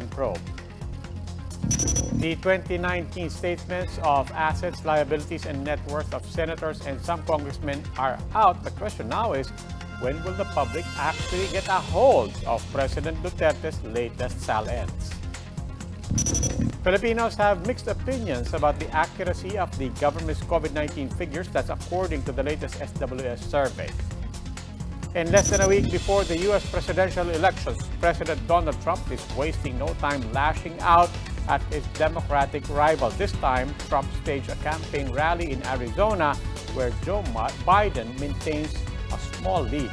probe. The 2019 statements of assets, liabilities, and net worth of senators and some congressmen are out. The question now is, when will the public actually get a hold of President Duterte's latest SALENs? Filipinos have mixed opinions about the accuracy of the government's COVID-19 figures. That's according to the latest SWS survey. In less than a week before the U.S. presidential elections, President Donald Trump is wasting no time lashing out at his Democratic rival. This time, Trump staged a campaign rally in Arizona where Joe Biden maintains a small lead.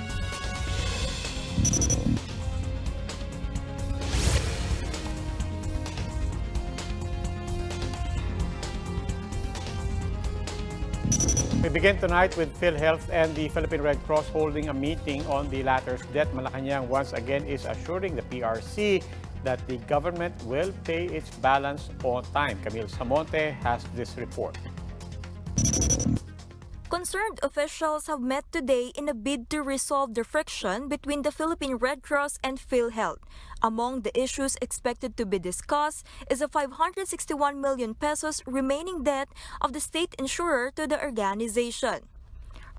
We begin tonight with PhilHealth and the Philippine Red Cross holding a meeting on the latter's debt. Malacan once again is assuring the PRC that the government will pay its balance on time. Camille Samonte has this report. Concerned officials have met today in a bid to resolve the friction between the Philippine Red Cross and PhilHealth. Among the issues expected to be discussed is a 561 million pesos remaining debt of the state insurer to the organization.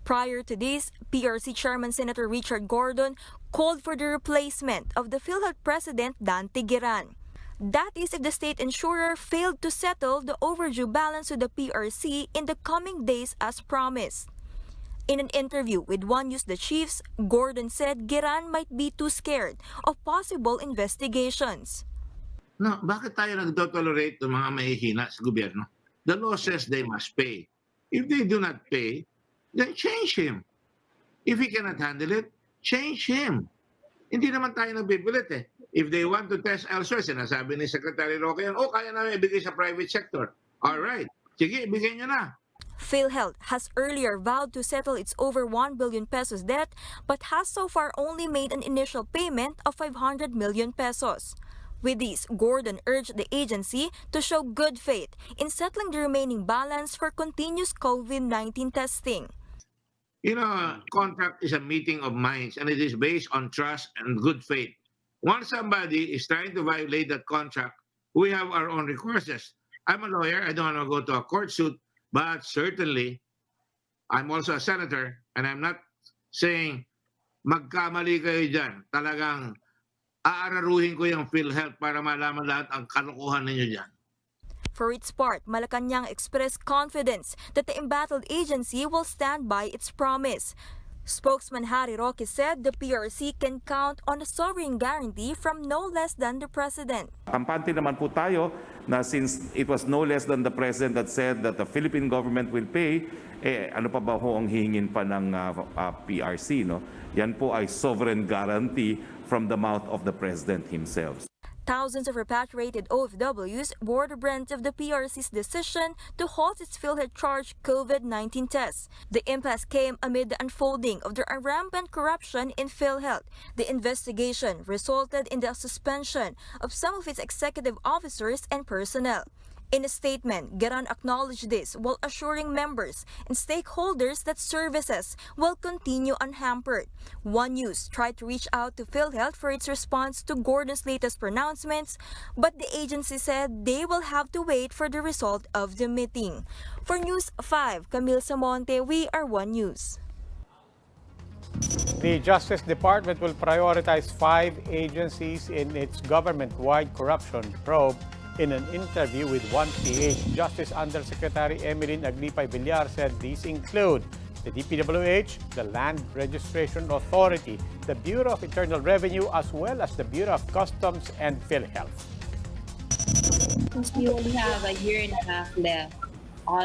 Prior to this, PRC Chairman Senator Richard Gordon called for the replacement of the PhilHealth President Dante Giran. That is if the state insurer failed to settle the overdue balance with the PRC in the coming days as promised. In an interview with One News The Chiefs, Gordon said Giran might be too scared of possible investigations. No, bakit tayo nagdo-tolerate ng mga mahihina sa gobyerno? The law says they must pay. If they do not pay, then change him. If he cannot handle it, change him. Hindi naman tayo nagbibilit eh. If they want to test elsewhere, sinasabi ni Secretary Roque yan, kaya namin ibigay sa private sector. All right. Sige, ibigay nyo na. PhilHealth has earlier vowed to settle its over 1 billion pesos debt but has so far only made an initial payment of 500 million pesos. With this, Gordon urged the agency to show good faith in settling the remaining balance for continuous COVID-19 testing. You know, contract is a meeting of minds and it is based on trust and good faith. Once somebody is trying to violate that contract, we have our own recourses. I'm a lawyer. I don't want to go to a court suit, but certainly I'm also a senator and I'm not saying magkamali kayo dyan. Talagang aararuhin ko yung PhilHealth para malaman lahat ang kalokohan ninyo dyan. For its part, Malacan expressed confidence that the embattled agency will stand by its promise. Spokesman Harry Roque said the PRC can count on a sovereign guarantee from no less than the President. Kampante naman po tayo na since it was no less than the President that said that the Philippine government will pay, ano pa ba ho ang hihingin pa ng PRC? No? Yan po ay sovereign guarantee from the mouth of the President himself. Thousands of repatriated OFWs bore the brunt of the PRC's decision to halt its PhilHealth charged COVID-19 tests. The impasse came amid the unfolding of the rampant corruption in PhilHealth. The investigation resulted in the suspension of some of its executive officers and personnel. In a statement, Giran acknowledged this while assuring members and stakeholders that services will continue unhampered. One News tried to reach out to PhilHealth for its response to Gordon's latest pronouncements, but the agency said they will have to wait for the result of the meeting. For News 5, Camille Samonte, we are One News. The Justice Department will prioritize 5 agencies in its government-wide corruption probe. In an interview with 1PH, Justice Undersecretary Emeline Aglipay-Villar said these include the DPWH, the Land Registration Authority, the Bureau of Internal Revenue, as well as the Bureau of Customs and PhilHealth. Since we only have a year and a half left,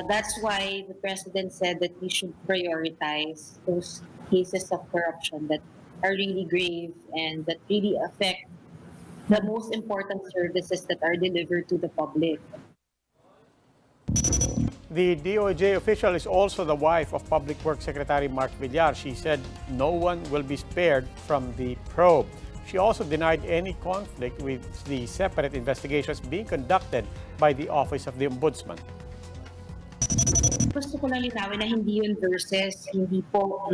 that's why the President said that we should prioritize those cases of corruption that are really grave and that really affect the most important services that are delivered to the public. The DOJ official is also the wife of Public Works Secretary Mark Villar. She said no one will be spared from the probe. She also denied any conflict with the separate investigations being conducted by the Office of the Ombudsman. Gusto ko lang linawin na hindi yun versus hindi po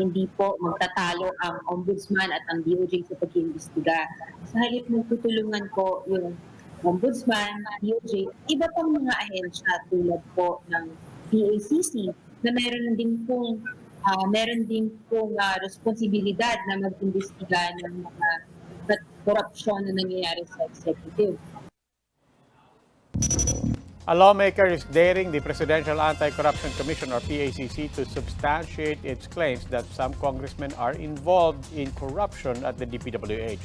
magtatalo ang Ombudsman at ang DOJ sa pag-iimbestiga. Sa halip mo tutulungan ko yung Ombudsman, DOJ, iba pang mga ahensya tulad po ng PACC na meron din pong responsibilidad na mag-imbestiga ng mga korupsyon na nangyayari sa executive. A lawmaker is daring the Presidential Anti-Corruption Commission or PACC to substantiate its claims that some congressmen are involved in corruption at the DPWH.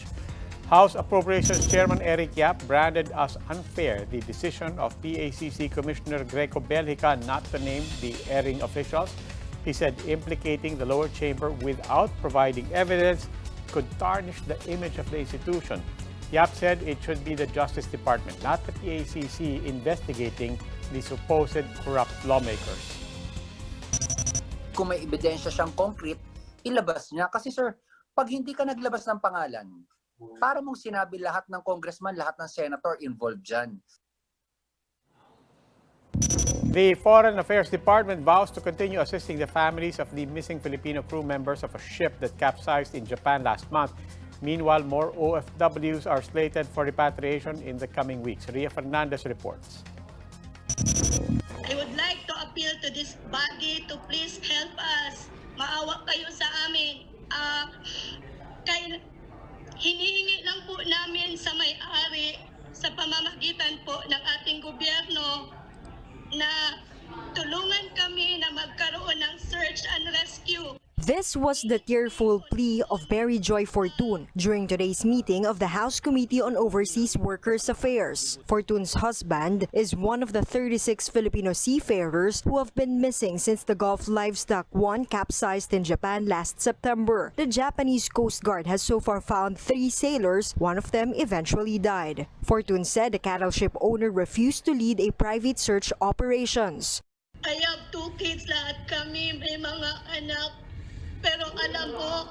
House Appropriations Chairman Eric Yap branded as unfair the decision of PACC Commissioner Greco Belhica not to name the erring officials. He said implicating the lower chamber without providing evidence could tarnish the image of the institution. Yap said it should be the Justice Department, not the PACC, investigating the supposed corrupt lawmakers. Kung may ebidensya siyang concrete, ilabas niya. Kasi sir, pag hindi ka naglabas ng pangalan, para mong sinabi lahat ng congressman, lahat ng senator involved dyan. The Foreign Affairs Department vows to continue assisting the families of the missing Filipino crew members of a ship that capsized in Japan last month. Meanwhile, more OFWs are slated for repatriation in the coming weeks. Ria Fernandez reports. I would like to appeal to this body to please help us. Maawa kayo sa amin. Hinihingi lang po namin sa may-ari sa pamamagitan po ng ating gobyerno na tulungan kami na magkaroon ng search and rescue. This was the tearful plea of Mary Joy Fortun during today's meeting of the House Committee on Overseas Workers Affairs. Fortun's husband is one of the 36 Filipino seafarers who have been missing since the Gulf Livestock 1 capsized in Japan last September. The Japanese Coast Guard has so far found 3 sailors, one of them eventually died. Fortun said the cattle ship owner refused to lead a private search operations. I have 2 kids, lahat kami may mga anak. Pero alam mo,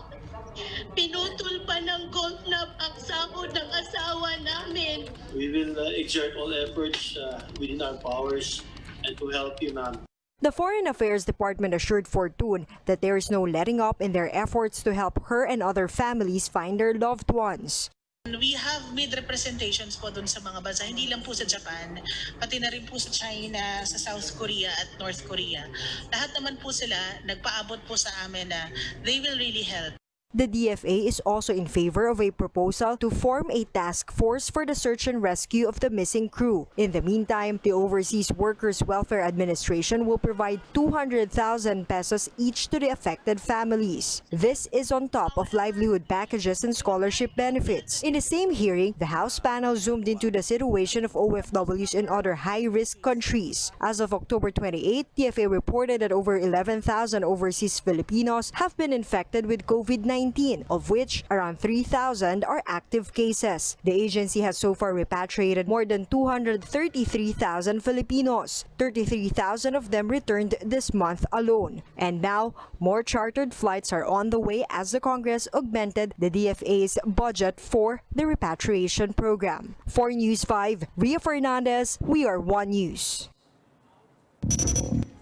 pinutol pa ng gold knob ang sahod ng asawa namin. We will exert all efforts within our powers and to help you, ma'am. The Foreign Affairs Department assured Fortun that there is no letting up in their efforts to help her and other families find their loved ones. We have made representations po dun sa mga bansa, hindi lang po sa Japan, pati na rin po sa China, sa South Korea at North Korea. Lahat naman po sila nagpaabot po sa amin na they will really help. The DFA is also in favor of a proposal to form a task force for the search and rescue of the missing crew. In the meantime, the Overseas Workers Welfare Administration will provide 200,000 pesos each to the affected families. This is on top of livelihood packages and scholarship benefits. In the same hearing, the House panel zoomed into the situation of OFWs in other high-risk countries. As of October 28, DFA reported that over 11,000 overseas Filipinos have been infected with COVID-19. Of which around 3,000 are active cases. The agency has so far repatriated more than 233,000 Filipinos. 33,000 of them returned this month alone. And now, more chartered flights are on the way as the Congress augmented the DFA's budget for the repatriation program. For News 5, Ria Fernandez, We Are One News.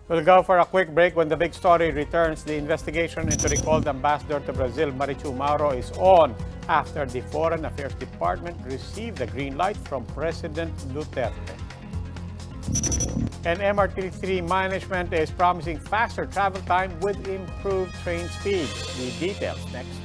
We'll go for a quick break. When the big story returns, the investigation into recalled ambassador to Brazil, Marichu Mauro, is on after the Foreign Affairs Department received the green light from President Duterte. And MRT3 management is promising faster travel time with improved train speeds. The details next.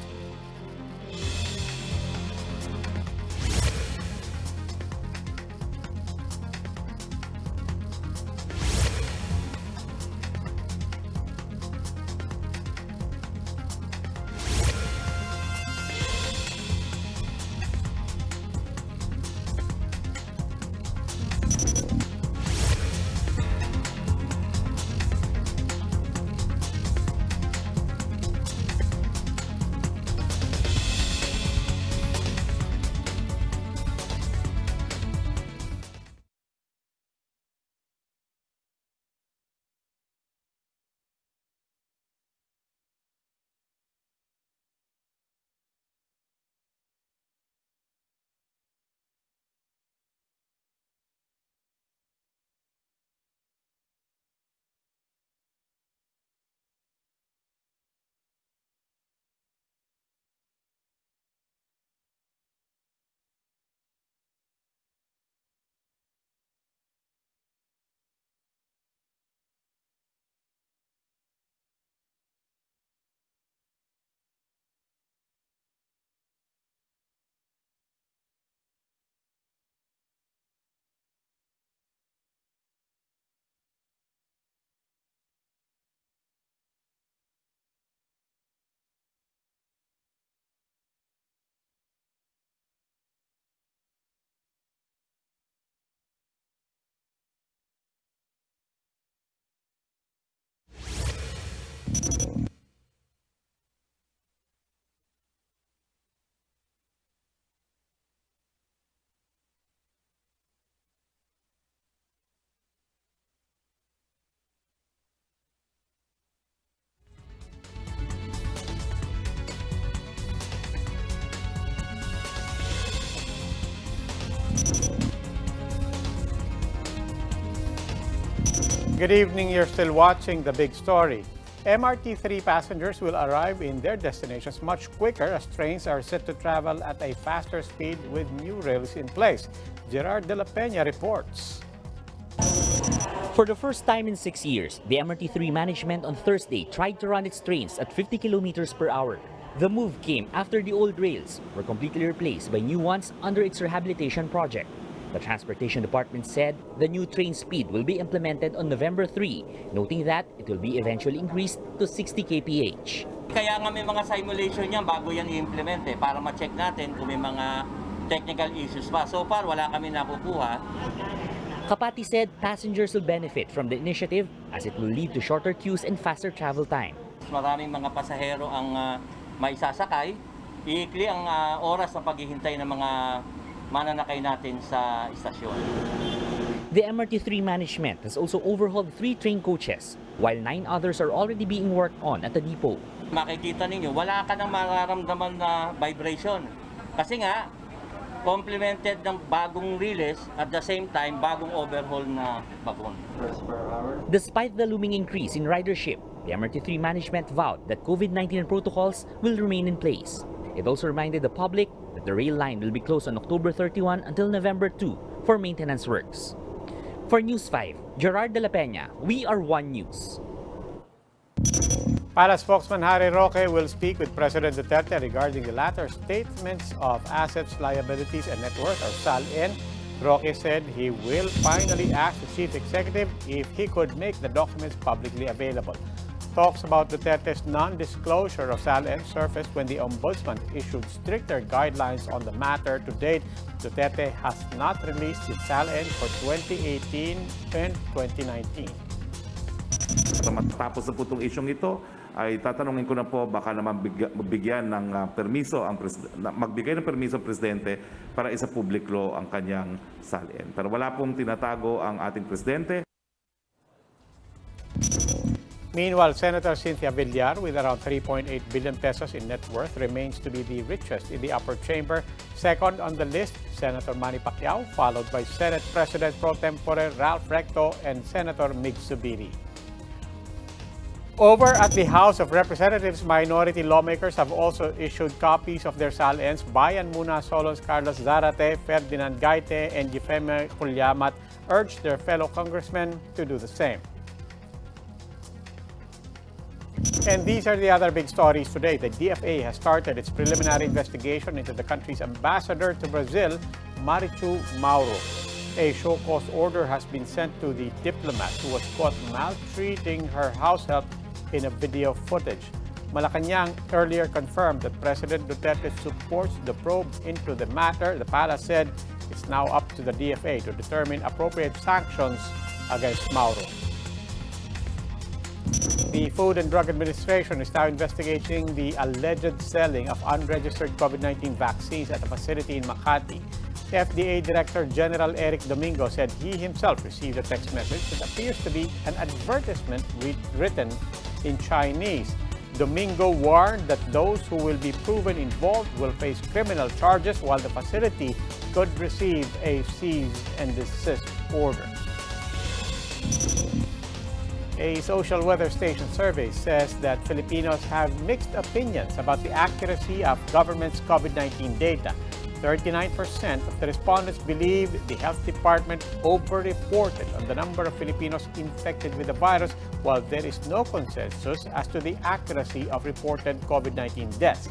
Good evening. You're still watching The Big Story. MRT3 passengers will arrive in their destinations much quicker as trains are set to travel at a faster speed with new rails in place. Gerard de la Peña reports. For the first time in 6 years, the MRT3 management on Thursday tried to run its trains at 50 kilometers per hour. The move came after the old rails were completely replaced by new ones under its rehabilitation project. The Transportation Department said the new train speed will be implemented on November 3, noting that it will be eventually increased to 60 kph. Kaya nga may mga simulation yan bago yan i-implement para ma-check natin kung may mga technical issues pa. So far, wala kami nakukuha. Kapati said passengers will benefit from the initiative as it will lead to shorter queues and faster travel time. Maraming mga pasahero ang maisasakay. Iikli ang oras ng paghihintay ng mga mananakay natin sa istasyon. The MRT3 management has also overhauled 3 train coaches, while 9 others are already being worked on at the depot. Makikita ninyo, wala ka nang mararamdaman na vibration. Kasi nga, complemented ng bagong release at the same time, bagong overhaul na bagon. Despite the looming increase in ridership, the MRT3 management vowed that COVID-19 protocols will remain in place. It also reminded the public that the rail line will be closed on October 31 until November 2 for maintenance works. For News 5, Gerard de la Peña, we are One News. Palace spokesman Harry Roque will speak with President Duterte regarding the latter's statements of assets, liabilities, and net worth, or SALN. Roque said he will finally ask the chief executive if he could make the documents publicly available. Talks about Duterte's non-disclosure of SALN surfaced when the Ombudsman issued stricter guidelines on the matter. To date, Duterte has not released his SALN for 2018 and 2019. Matapos na po itong isyong ito, ay tatanungin ko na po baka naman magbigyan ng permiso magbigay ng permiso ang presidente para isa publiko ang kanyang SALN. Pero wala pong tinatago ang ating presidente. Meanwhile, Senator Cynthia Villar, with around 3.8 billion pesos in net worth, remains to be the richest in the upper chamber. Second on the list, Senator Manny Pacquiao, followed by Senate President pro tempore Ralph Recto and Senator Mig Zubiri. Over at the House of Representatives, minority lawmakers have also issued copies of their SALNs. Bayan Muna Solon's Carlos Zarate, Ferdinand Gaite, and Yefeme Culyamat urged their fellow congressmen to do the same. And these are the other big stories today. The DFA has started its preliminary investigation into the country's ambassador to Brazil, Marichu Mauro. A show-cause order has been sent to the diplomat who was caught maltreating her house help in a video footage. Malacan earlier confirmed that President Duterte supports the probe into the matter. The palace said it's now up to the DFA to determine appropriate sanctions against Mauro. The Food and Drug Administration is now investigating the alleged selling of unregistered COVID-19 vaccines at a facility in Makati. FDA Director General Eric Domingo said he himself received a text message that appears to be an advertisement written in Chinese. Domingo warned that those who will be proven involved will face criminal charges, while the facility could receive a cease and desist order. A social weather station survey says that Filipinos have mixed opinions about the accuracy of government's COVID-19 data. 39% of the respondents believe the health department over-reported on the number of Filipinos infected with the virus, while there is no consensus as to the accuracy of reported COVID-19 deaths.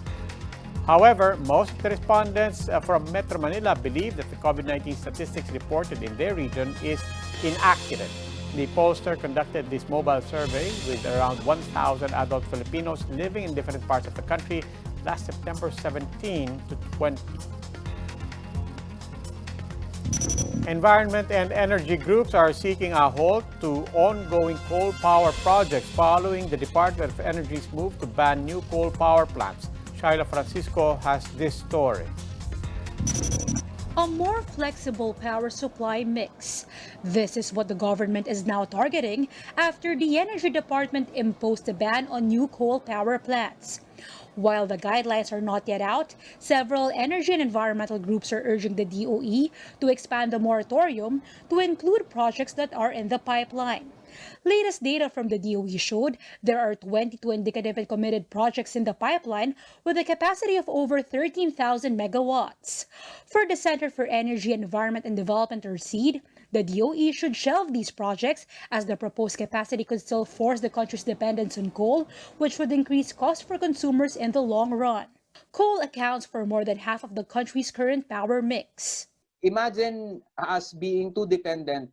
However, most of the respondents from Metro Manila believe that the COVID-19 statistics reported in their region is inaccurate. The pollster conducted this mobile survey with around 1,000 adult Filipinos living in different parts of the country last September 17 to 20. Environment and energy groups are seeking a halt to ongoing coal power projects following the Department of Energy's move to ban new coal power plants. Shaila Francisco has this story. A more flexible power supply mix. This is what the government is now targeting after the Energy Department imposed a ban on new coal power plants. While the guidelines are not yet out, several energy and environmental groups are urging the DOE to expand the moratorium to include projects that are in the pipeline. Latest data from the DOE showed there are 22 indicative and committed projects in the pipeline with a capacity of over 13,000 megawatts. For the Center for Energy, Environment and Development, or SEED, the DOE should shelve these projects as the proposed capacity could still force the country's dependence on coal, which would increase costs for consumers in the long run. Coal accounts for more than half of the country's current power mix. Imagine us being too dependent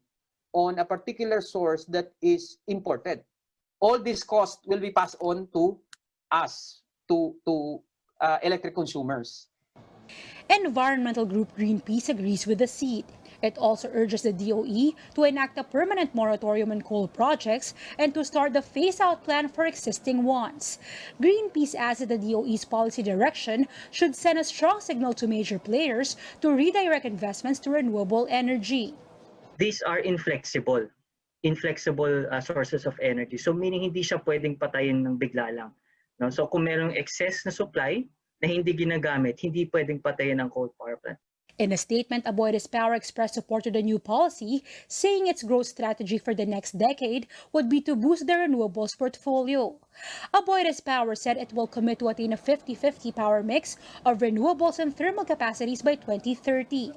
on a particular source that is imported. All this cost will be passed on to us, to electric consumers. Environmental group Greenpeace agrees with the SEED. It also urges the DOE to enact a permanent moratorium on coal projects and to start the phase-out plan for existing ones. Greenpeace adds that the DOE's policy direction should send a strong signal to major players to redirect investments to renewable energy. These are inflexible sources of energy. So meaning hindi siya pwedeng patayin ng bigla lang. No? So kung merong excess na supply na hindi ginagamit, hindi pwedeng patayin ng coal power plant. In a statement, Aboitiz Power expressed support to the new policy, saying its growth strategy for the next decade would be to boost their renewables portfolio. Aboitiz Power said it will commit to attain a 50-50 power mix of renewables and thermal capacities by 2030.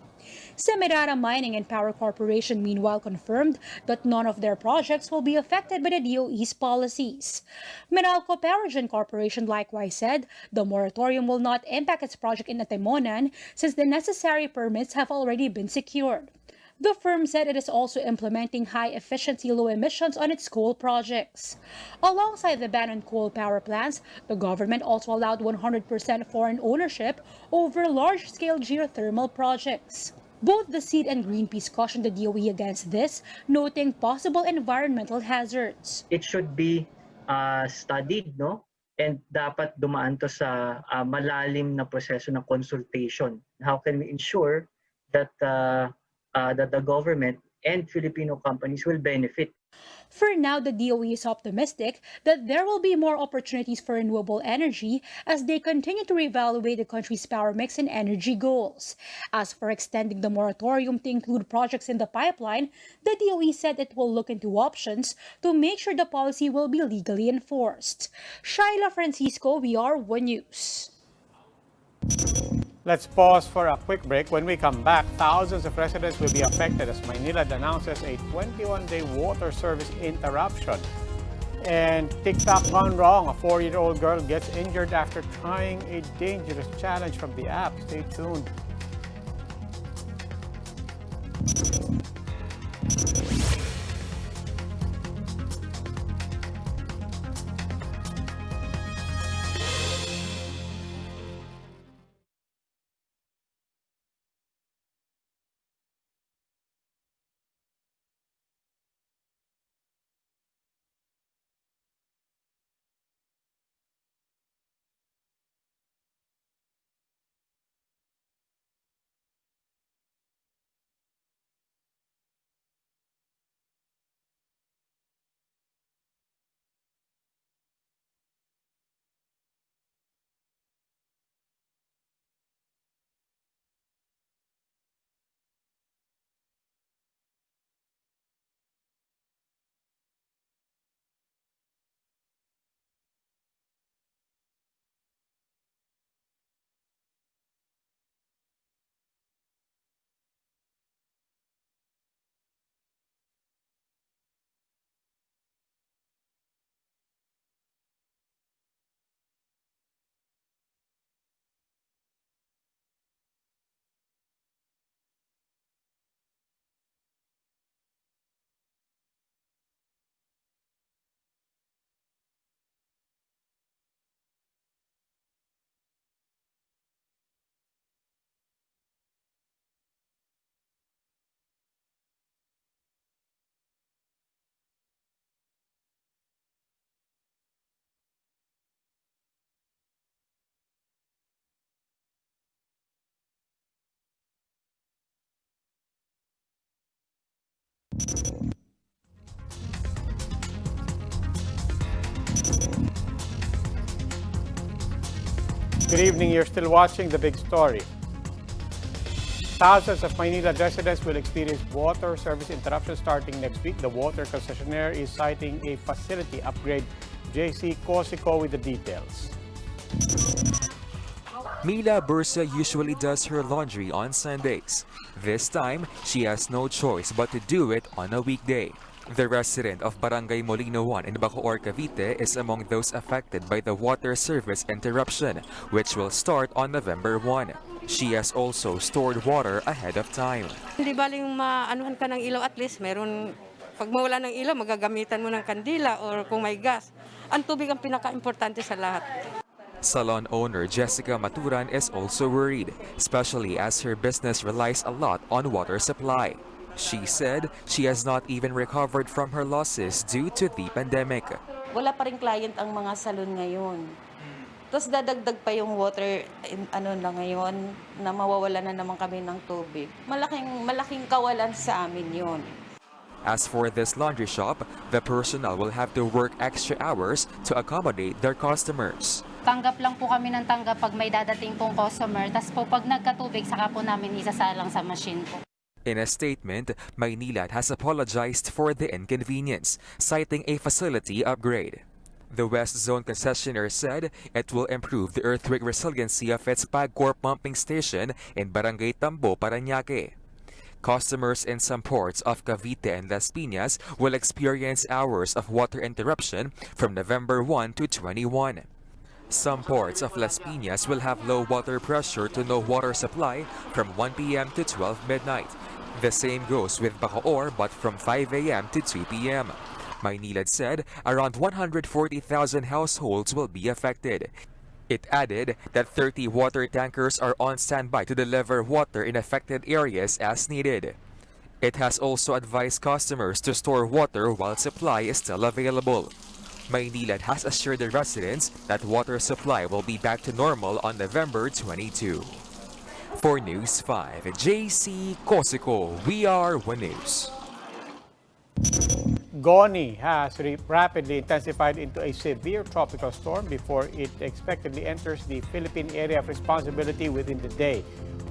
Semirara Mining and Power Corporation meanwhile confirmed that none of their projects will be affected by the DOE's policies. Meralco Powergen Corporation likewise said the moratorium will not impact its project in Atimonan since the necessary permits have already been secured. The firm said it is also implementing high-efficiency low emissions on its coal projects. Alongside the ban on coal power plants, the government also allowed 100% foreign ownership over large-scale geothermal projects. Both the SEED and Greenpeace cautioned the DOE against this, noting possible environmental hazards. It should be studied, no? And dapat dumaan to sa malalim na proseso ng consultation. How can we ensure that that the government and Filipino companies will benefit? For now, the DOE is optimistic that there will be more opportunities for renewable energy as they continue to reevaluate the country's power mix and energy goals. As for extending the moratorium to include projects in the pipeline, the DOE said it will look into options to make sure the policy will be legally enforced. Shaila Francisco, VR1 News. Let's pause for a quick break. When we come back, thousands of residents will be affected as Maynilad announces a 21-day water service interruption. And TikTok gone wrong. A 4-year-old girl gets injured after trying a dangerous challenge from the app. Stay tuned. Good evening. You're still watching The Big Story. Thousands of Maynila residents will experience water service interruptions starting next week. The water concessionaire is citing a facility upgrade. JC Cosico with the details. Mila Bursa usually does her laundry on Sundays. This time, she has no choice but to do it on a weekday. The resident of Barangay Molino 1 in Bacoor, Cavite is among those affected by the water service interruption, which will start on November 1. She has also stored water ahead of time. Hindi baling maanuhan ka ng ilaw, at least meron, pag mawala ng ilaw, magagamitan mo ng kandila or kung may gas. Ang tubig ang pinaka-importante sa lahat. Salon owner Jessica Maturan is also worried, especially as her business relies a lot on water supply. She said she has not even recovered from her losses due to the pandemic. Wala pa rin client ang mga salon ngayon. Tapos dadagdag pa yung water, na ngayon, na mawawala na naman kami ng tubig. Malaking kawalan sa amin yun. As for this laundry shop, the personnel will have to work extra hours to accommodate their customers. Tanggap lang po kami ng tanggap pag may dadating pong customer. Tapos po pag nagkatubig, saka po namin isasalang sa machine po. In a statement, Maynilad has apologized for the inconvenience, citing a facility upgrade. The West Zone concessionaire said it will improve the earthquake resiliency of its PAGCOR pumping station in Barangay Tambo, Parañaque. Customers in some ports of Cavite and Las Piñas will experience hours of water interruption from November 1 to 21. Some ports of Las Piñas will have low water pressure to no water supply from 1 p.m. to 12 midnight. The same goes with Bacoor, but from 5 a.m. to 2 p.m. Maynilad said around 140,000 households will be affected. It added that 30 water tankers are on standby to deliver water in affected areas as needed. It has also advised customers to store water while supply is still available. Maynilad has assured the residents that water supply will be back to normal on November 22. For News 5, JC Cosico, We Are One News. Goni has rapidly intensified into a severe tropical storm before it expectedly enters the Philippine area of responsibility within the day.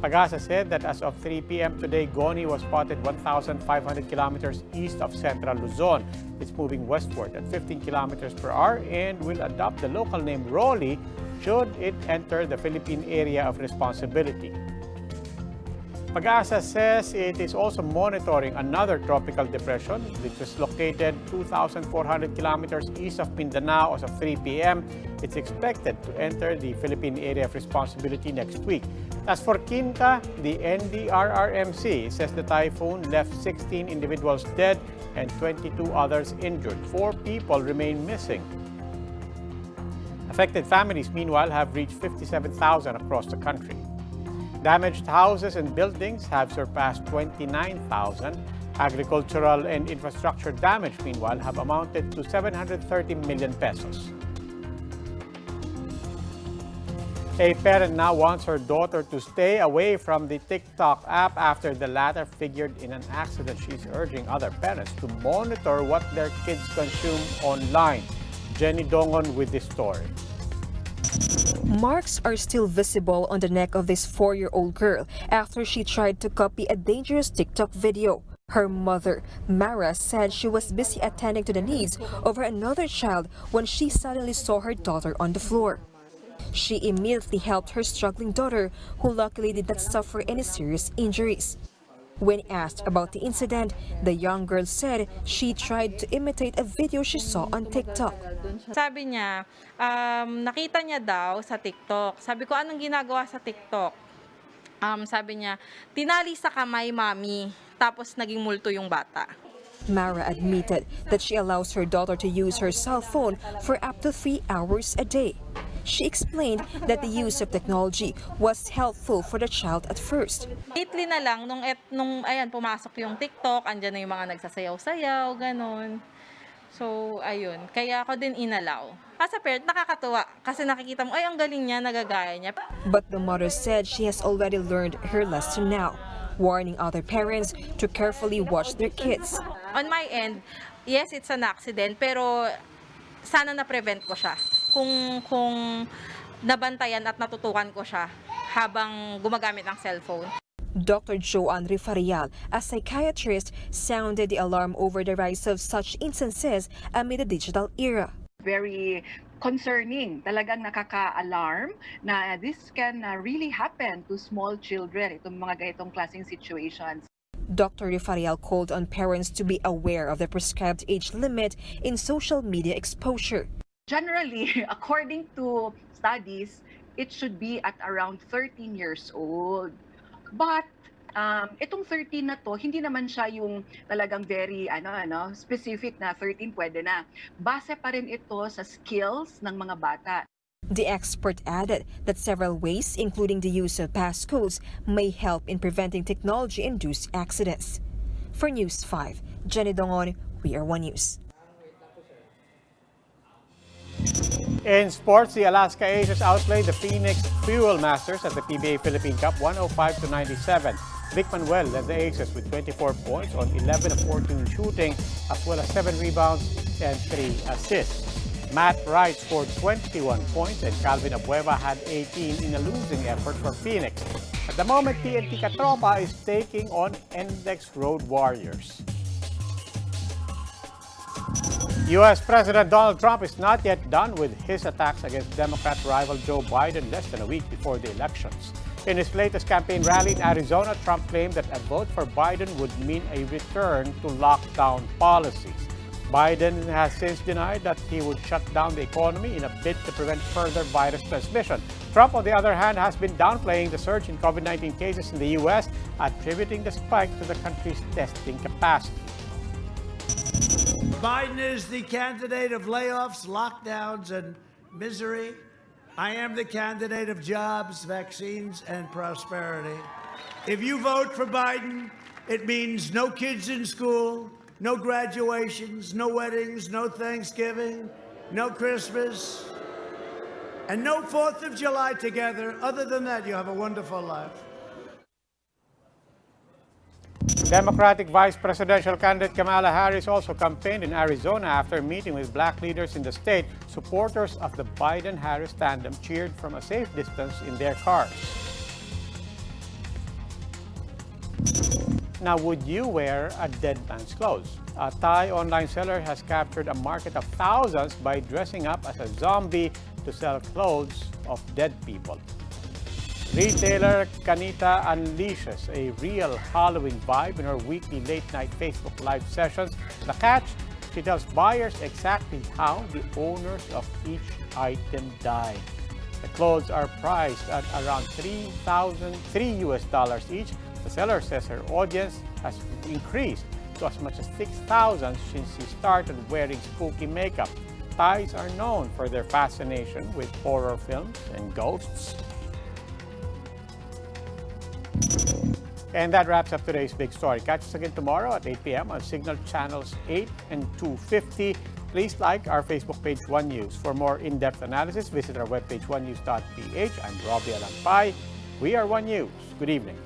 PAGASA said that as of 3 p.m. today, Goni was spotted 1,500 kilometers east of central Luzon. It's moving westward at 15 kilometers per hour and will adopt the local name Rolly should it enter the Philippine area of responsibility. PAGASA says it is also monitoring another tropical depression which is located 2,400 kilometers east of Mindanao as of 3 p.m. It's expected to enter the Philippine area of responsibility next week. As for Quinta, the NDRRMC says the typhoon left 16 individuals dead and 22 others injured. 4 people remain missing. Affected families, meanwhile, have reached 57,000 across the country. Damaged houses and buildings have surpassed 29,000. Agricultural and infrastructure damage, meanwhile, have amounted to 730 million pesos. A parent now wants her daughter to stay away from the TikTok app after the latter figured in an accident. She's urging other parents to monitor what their kids consume online. Jenny Dongon with this story. Marks are still visible on the neck of this 4-year-old girl after she tried to copy a dangerous TikTok video. Her mother, Mara, said she was busy attending to the needs of another child when she suddenly saw her daughter on the floor. She immediately helped her struggling daughter, who luckily did not suffer any serious injuries. When asked about the incident, the young girl said she tried to imitate a video she saw on TikTok. Sabi niya, nakita niya daw sa TikTok. Sabi ko, anong ginagawa sa TikTok? Sabi niya, tinali sa kamay, mami, tapos naging multo yung bata. Mara admitted that she allows her daughter to use her cell phone for up to 3 hours a day. She explained that the use of technology was helpful for the child at first. Lately na lang, nung ayan, pumasok yung TikTok, andyan na yung mga nagsasayaw-sayaw, ganun. So, ayun. Kaya ako din inalaw. As a parent, nakakatuwa kasi nakikita mo, ay, ang galing niya, nagagaya niya. But the mother said she has already learned her lesson now, warning other parents to carefully watch their kids. On my end, yes, it's an accident, pero sana na-prevent ko siya. Kung nabantayan at natutukan ko siya habang gumagamit ng cellphone. Dr. Joanne Rifarial, a psychiatrist, sounded the alarm over the rise of such instances amid the digital era. Very concerning, talagang nakaka-alarm na this can really happen to small children, itong mga ganitong klaseng situations. Dr. Rifarial called on parents to be aware of the prescribed age limit in social media exposure. Generally, according to studies, it should be at around 13 years old. But itong 13 na to, hindi naman siya yung talagang very specific na 13 pwede na. Base pa rin ito sa skills ng mga bata. The expert added that several ways, including the use of passcodes, may help in preventing technology-induced accidents. For News 5, Jenny Dongon, We Are One News. In sports, the Alaska Aces outplayed the Phoenix Fuel Masters at the PBA Philippine Cup 105-97. Vic Manuel led the Aces with 24 points on 11 of 14 shooting, as well as 7 rebounds and 3 assists. Matt Wright scored 21 points and Calvin Abueva had 18 in a losing effort for Phoenix. At the moment, TNT Catropa is taking on Index Road Warriors. U.S. President Donald Trump is not yet done with his attacks against Democrat rival Joe Biden less than a week before the elections. In his latest campaign rally in Arizona, Trump claimed that a vote for Biden would mean a return to lockdown policies. Biden has since denied that he would shut down the economy in a bid to prevent further virus transmission. Trump, on the other hand, has been downplaying the surge in COVID-19 cases in the U.S., attributing the spike to the country's testing capacity. Biden is the candidate of layoffs, lockdowns, and misery. I am the candidate of jobs, vaccines, and prosperity. If you vote for Biden, it means no kids in school, no graduations, no weddings, no Thanksgiving, no Christmas, and no 4th of July together. Other than that, you have a wonderful life. Democratic Vice Presidential candidate Kamala Harris also campaigned in Arizona after meeting with black leaders in the state. Supporters of the Biden-Harris tandem cheered from a safe distance in their cars. Now, would you wear a dead man's clothes? A Thai online seller has captured a market of thousands by dressing up as a zombie to sell clothes of dead people. Retailer Kanita unleashes a real Halloween vibe in her weekly late-night Facebook Live sessions. The catch? She tells buyers exactly how the owners of each item died. The clothes are priced at around $3 US each. The seller says her audience has increased to as much as 6,000 since she started wearing spooky makeup. Thais are known for their fascination with horror films and ghosts. And that wraps up today's big story. Catch us again tomorrow at 8 p.m. on Signal Channels 8 and 250. Please like our Facebook page, One News. For more in-depth analysis, visit our webpage, onenews.ph. I'm Robbie Alampay. We are One News. Good evening.